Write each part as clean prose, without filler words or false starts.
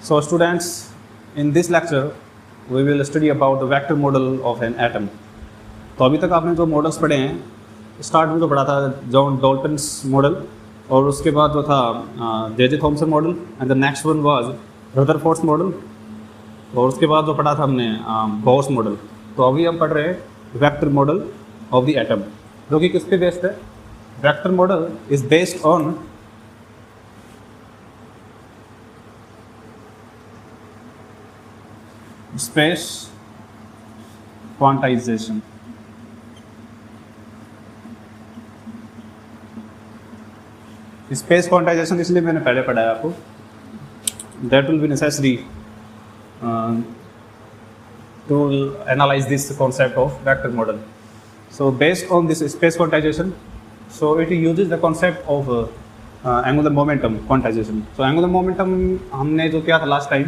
So students, in this lecture we will study about the vector model of an atom. तो अभी तक आपने जो मॉडल्स पढ़े हैं, स्टार्ट में तो पढ़ा था जॉन डाल्टन्स मॉडल, और उसके बाद जो था J Thomson model, and the next one was Rutherford's model, और उसके बाद जो पढ़ा था हमने गॉस मॉडल. तो अभी हम पढ़ रहे हैं vector model of the atom, जो कि किस पे बेस्ड है. Vector model is based on space quantization. Space quantization इसलिए मैंने पहले पढ़ा है आपको, that will be necessary to analyze this concept of vector model. So based on this space quantization, so it uses the concept of angular momentum quantization. So angular momentum हमने जो किया था लास्ट टाइम,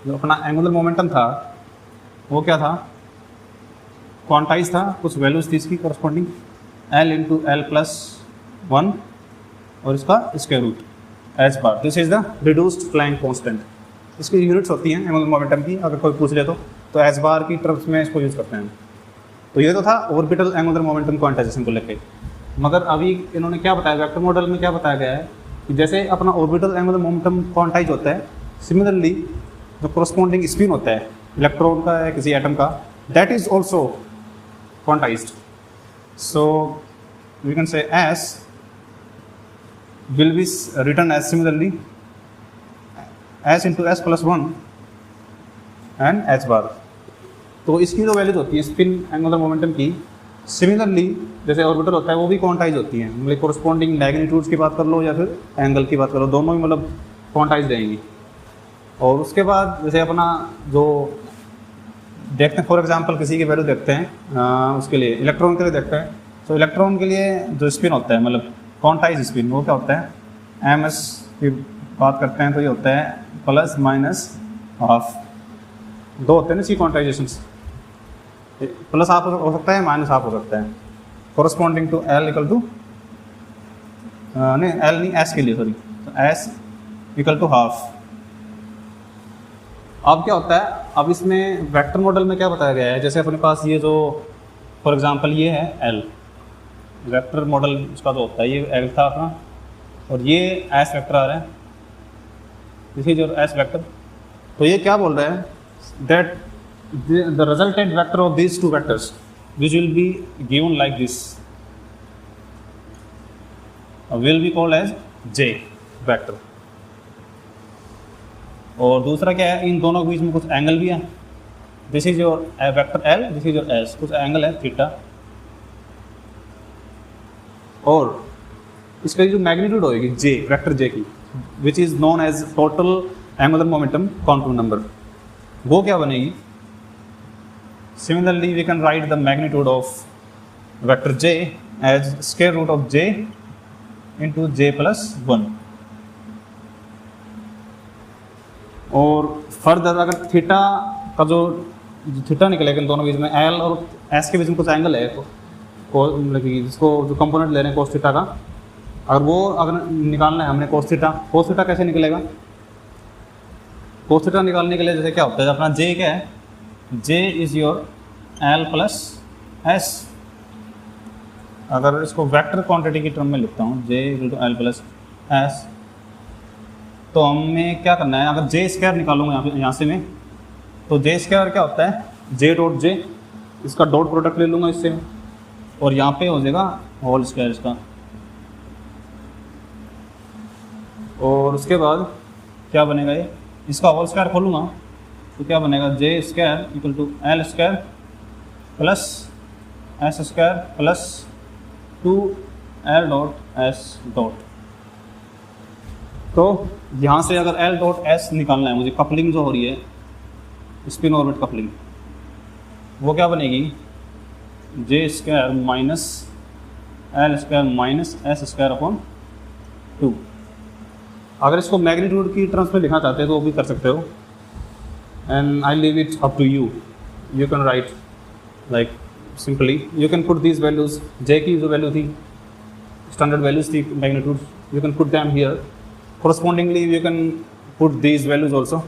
जो अपना angular momentum था वो क्या था, क्वांटाइज था, कुछ वैल्यूज थी इसकी corresponding L into L plus 1 और इसका square root h bar. This is the reduced Planck constant. इसकी यूनिट्स होती हैं एंगुलर मोमेंटम की, अगर कोई पूछ ले तो एच बार की टर्म्स में इसको यूज़ करते हैं. तो ये तो था ऑर्बिटल एंगुलर मोमेंटम क्वांटाइजेशन को लेके. मगर अभी इन्होंने क्या बताया, वेक्टर मॉडल में क्या बताया गया है कि जैसे अपना ऑर्बिटल एंगुलर मोमेंटम क्वांटाइज होता है, सिमिलरली जो कोरस्पॉन्डिंग स्पिन होता है इलेक्ट्रॉन का या किसी एटम का, that is also quantized. So we can say S will be written as similarly s into s plus 1 and h bar. तो इसकी जो वैल्यूज होती है स्पिन एंगुलर मोमेंटम की, सिमिलरली जैसे ऑर्बिटल होता है वो भी क्वांटाइज होती हैं. मतलब कोरस्पॉन्डिंग मैग्नीट्यूड्स की बात कर लो या फिर एंगल की बात करो, दोनों ही मतलब क्वांटाइज रहेंगी. और उसके बाद जैसे अपना जो देखते हैं, फॉर एग्जांपल किसी की वैल्यू देखते हैं, उसके लिए इलेक्ट्रॉन के लिए देखते हैं. तो इलेक्ट्रॉन के लिए जो स्पिन होता है, मतलब क्वांटाइज स्पिन, वो क्या होता है, एम एस की बात करते हैं तो ये होता है प्लस माइनस हाफ. दो होते हैं ना इसकी क्वांटाइजेशंस, प्लस हाफ हो सकता है, माइनस हाफ हो सकता है, corresponding to L equal to नहीं एल नहीं एस के लिए, सॉरी, तो एस इक्वल टू हाफ. अब क्या होता है, अब इसमें वेक्टर मॉडल में क्या बताया गया है, जैसे अपने पास ये जो फॉर एग्जांपल ये है एल, वेक्टर मॉडल इसका जो होता है ये एल था अपना, और ये एस वेक्टर आ रहा है, इसी जो एस वेक्टर. तो ये क्या बोल रहा है, that the resultant vector of these two vectors which will be given like this will be called as J vector. और दूसरा क्या है, इन दोनों के बीच में कुछ एंगल भी है. This is your vector L, this is your S, कुछ एंगल है थीटा. और इसका जो मैग्नीट्यूड होगी जे, वेक्टर जे की, which is known as total angular momentum quantum number, वो क्या बनेगी. Similarly we can write the magnitude of vector J as square root of J into J plus 1. और further अगर theta का जो theta निकलेगा इन दोनों बीच में, एल और एस के बीच में कुछ एंगल है, मतलब कि जिसको जो कंपोनेंट ले रहे हैं कोस थीटा का, अगर वो अगर निकालना है हमने कोस थीटा कैसे निकलेगा. कोस थीटा निकालने के लिए जैसे क्या होता है, अपना जे क्या है, J is your L plus S. अगर इसको वेक्टर क्वांटिटी की टर्म में लिखता हूँ, J equal to L plus S, तो हमें क्या करना है, अगर जे स्क्वायर निकालूंगा यहाँ से मैं, तो जे स्क्वायर क्या होता है, जे डॉट जे, इसका डॉट प्रोडक्ट ले लूँगा इससे, और यहाँ पे हो जाएगा होल स्क्वायर इसका. और उसके बाद क्या बनेगा, ये इसका होल स्क्वायर खोलूँगा तो क्या बनेगा, J square equal to L square plus S square plus 2 L dot S dot. तो यहाँ से अगर एल डॉट एस निकालना है मुझे, कपलिंग जो हो रही है स्पिन ऑर्बिट कपलिंग, वो क्या बनेगी, J square minus L square minus S square upon 2. अगर इसको मैग्नीट्यूड की टर्म्स में लिखना चाहते हैं तो वो भी कर सकते हो, and I leave it up to you. You can write like simply, you can put these values, J की जो वैल्यू थी स्टैंडर्ड वैल्यूज थी magnitude, you can put them here. Correspondingly you can put these values also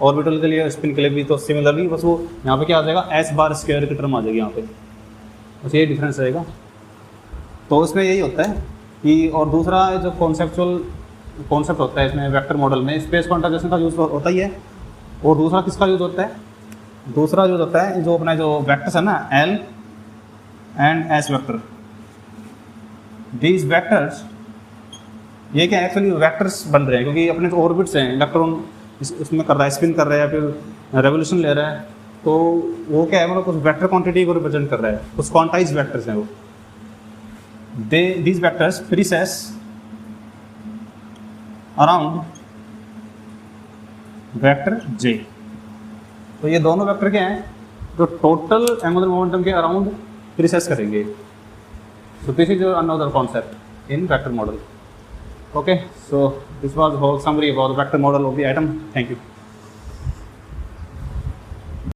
orbital के लिए spin के लिए भी तो सिमिलरली बस वो यहाँ पे क्या आ जाएगा एस बार स्क्वायर की टर्म आ जाएगी यहाँ पे, बस ये डिफरेंस रहेगा। तो इसमें यही होता है कि और दूसरा जो कॉन्सेप्चुअल कॉन्सेप्ट होता है इसमें वेक्टर मॉडल में स्पेस क्वांटाइजेशन का यूज़ होता ही है। और दूसरा किसका यूज़ होता है, दूसरा यूज़ होता है जो अपना जो वेक्टर्स है ना L and S vector, these vectors ये क्या एक्चुअली वेक्टर्स बन रहे हैं क्योंकि अपने जो ऑर्बिट्स हैं इलेक्ट्रॉन इसमें कर रहा है, स्पिन कर रहा है या फिर रेवोल्यूशन ले रहा है, तो वो क्या है मतलब कुछ वेक्टर क्वांटिटी को रिप्रेजेंट कर रहा है, कुछ क्वांटाइज वेक्टर्स हैं वो। दीज वेक्टर्स प्रीसेस अराउंड वेक्टर जे। तो ये दोनों वेक्टर क्या हैं जो टोटल एंगुलर मोमेंटम के अराउंड प्रीसेस करेंगे। So this is another concept in vector model. Okay, so this was whole summary about the vector model of the atom. Thank you.